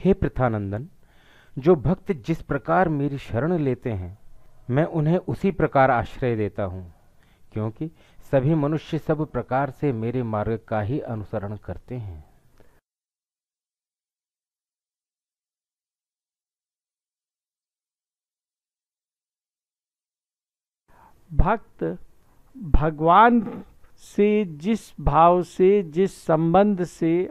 हे पृथानंदन, जो भक्त जिस प्रकार मेरी शरण लेते हैं मैं उन्हें उसी प्रकार आश्रय देता हूँ, क्योंकि सभी मनुष्य सब प्रकार से मेरे मार्ग का ही अनुसरण करते हैं। भक्त भगवान से जिस भाव से, जिस संबंध से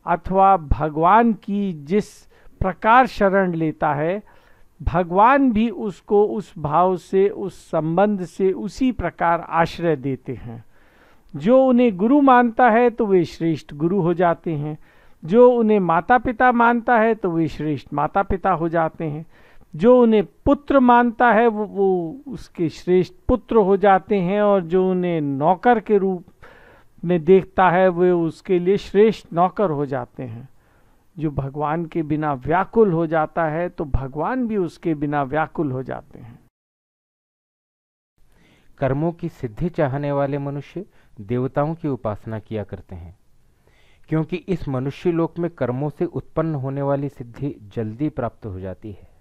अथवा भगवान की जिस प्रकार शरण लेता है, भगवान भी उसको उस भाव से, उस संबंध से उसी प्रकार आश्रय देते हैं। जो उन्हें गुरु मानता है तो वे श्रेष्ठ गुरु हो जाते हैं, जो उन्हें माता पिता मानता है तो वे श्रेष्ठ माता पिता हो जाते हैं, जो उन्हें पुत्र मानता है वो उसके श्रेष्ठ पुत्र हो जाते हैं, और जो उन्हें नौकर के रूप में देखता है वे उसके लिए श्रेष्ठ नौकर हो जाते हैं। जो भगवान के बिना व्याकुल हो जाता है तो भगवान भी उसके बिना व्याकुल हो जाते हैं। कर्मों की सिद्धि चाहने वाले मनुष्य देवताओं की उपासना किया करते हैं, क्योंकि इस मनुष्य लोक में कर्मों से उत्पन्न होने वाली सिद्धि जल्दी प्राप्त हो जाती है।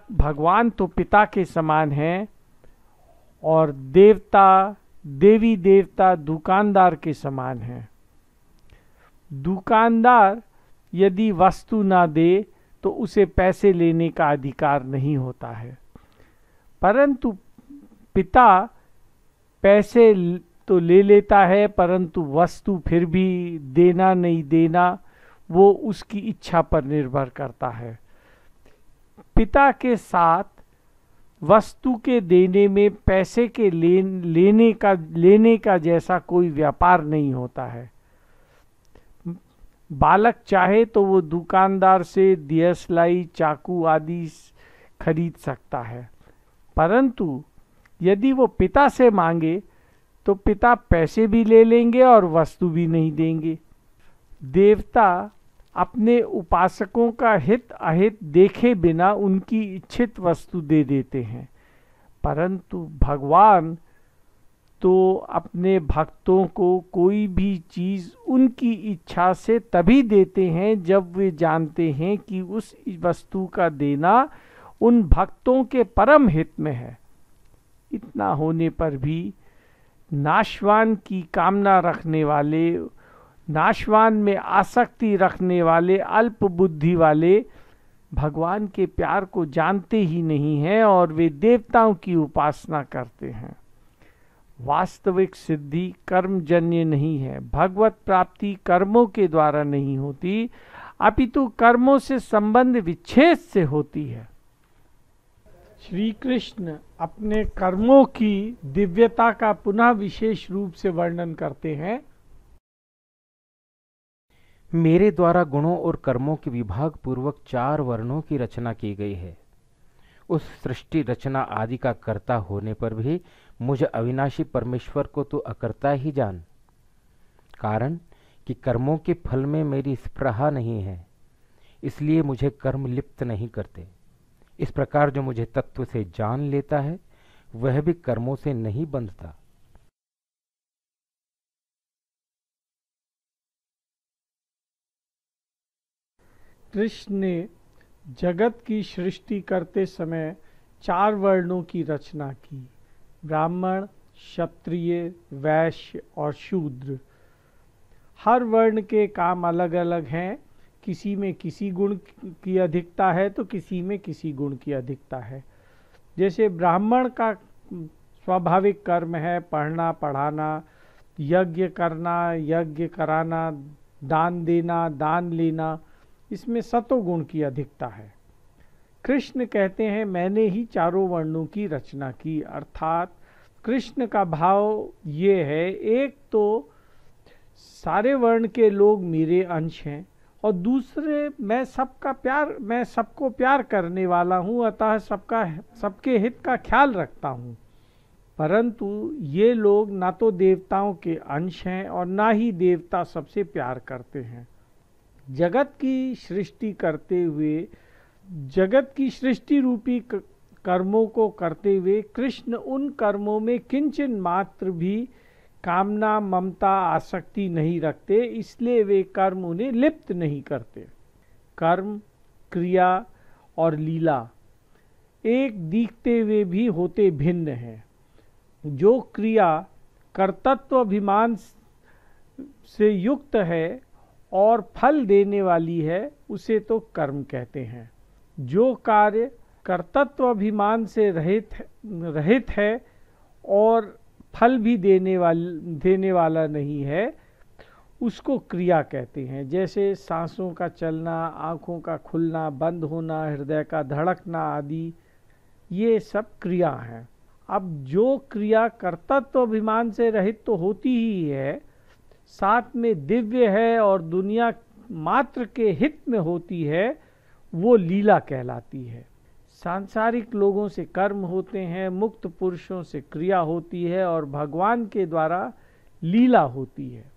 भगवान तो पिता के समान हैं और देवता, देवी देवता दुकानदार के समान हैं। दुकानदार यदि वस्तु ना दे तो उसे पैसे लेने का अधिकार नहीं होता है, परंतु पिता पैसे तो ले लेता है, परंतु वस्तु फिर भी देना नहीं देना वो उसकी इच्छा पर निर्भर करता है। पिता के साथ वस्तु के देने में पैसे के लेने का जैसा कोई व्यापार नहीं होता है। बालक चाहे तो वो दुकानदार से दियसलाई, चाकू आदि खरीद सकता है, परंतु यदि वो पिता से मांगे तो पिता पैसे भी ले लेंगे और वस्तु भी नहीं देंगे। देवता अपने उपासकों का हित अहित देखे बिना उनकी इच्छित वस्तु दे देते हैं, परंतु भगवान तो अपने भक्तों को कोई भी चीज उनकी इच्छा से तभी देते हैं जब वे जानते हैं कि उस वस्तु का देना उन भक्तों के परम हित में है। इतना होने पर भी नाशवान की कामना रखने वाले, नाशवान में आसक्ति रखने वाले, अल्प बुद्धि वाले भगवान के प्यार को जानते ही नहीं हैं और वे देवताओं की उपासना करते हैं। वास्तविक सिद्धि कर्मजन्य नहीं है। भगवत प्राप्ति कर्मों के द्वारा नहीं होती, अपितु कर्मों से संबंध विच्छेद से होती है। श्री कृष्ण अपने कर्मों की दिव्यता का पुनः विशेष रूप से वर्णन करते हैं। मेरे द्वारा गुणों और कर्मों के विभाग पूर्वक 4 वर्णों की रचना की गई है। उस सृष्टि रचना आदि का कर्ता होने पर भी मुझ अविनाशी परमेश्वर को तो अकर्ता ही जान, कारण कि कर्मों के फल में मेरी स्पृहा नहीं है, इसलिए मुझे कर्म लिप्त नहीं करते। इस प्रकार जो मुझे तत्व से जान लेता है वह भी कर्मों से नहीं बंधता। कृष्ण ने जगत की सृष्टि करते समय 4 वर्णों की रचना की, ब्राह्मण, क्षत्रिय, वैश्य और शूद्र। हर वर्ण के काम अलग अलग हैं, किसी में किसी गुण की अधिकता है तो किसी में किसी गुण की अधिकता है। जैसे ब्राह्मण का स्वाभाविक कर्म है पढ़ना पढ़ाना, यज्ञ करना, यज्ञ कराना, दान देना, दान लेना, इसमें सतोगुण की अधिकता है। कृष्ण कहते हैं मैंने ही 4 वर्णों की रचना की, अर्थात कृष्ण का भाव ये है, एक तो सारे वर्ण के लोग मेरे अंश हैं और दूसरे मैं सबको प्यार करने वाला हूँ, अतः सबके हित का ख्याल रखता हूँ। परंतु ये लोग ना तो देवताओं के अंश हैं और ना ही देवता सबसे प्यार करते हैं। जगत की सृष्टि करते हुए जगत की सृष्टि रूपी कर्मों को करते हुए कृष्ण उन कर्मों में किंचन मात्र भी कामना, ममता, आसक्ति नहीं रखते, इसलिए वे कर्म उन्हें लिप्त नहीं करते। कर्म, क्रिया और लीला एक दिखते हुए भी होते भिन्न हैं। जो क्रिया कर्तृत्व अभिमान से युक्त है और फल देने वाली है उसे तो कर्म कहते हैं। जो कार्य कर्तृत्व अभिमान से रहित है और फल भी देने वाला नहीं है उसको क्रिया कहते हैं। जैसे सांसों का चलना, आँखों का खुलना, बंद होना, हृदय का धड़कना आदि, ये सब क्रिया हैं। अब जो क्रिया कर्तृत्व अभिमान से रहित तो होती ही है, साथ में दिव्य है और दुनिया मात्र के हित में होती है, वो लीला कहलाती है। सांसारिक लोगों से कर्म होते हैं, मुक्त पुरुषों से क्रिया होती है और भगवान के द्वारा लीला होती है।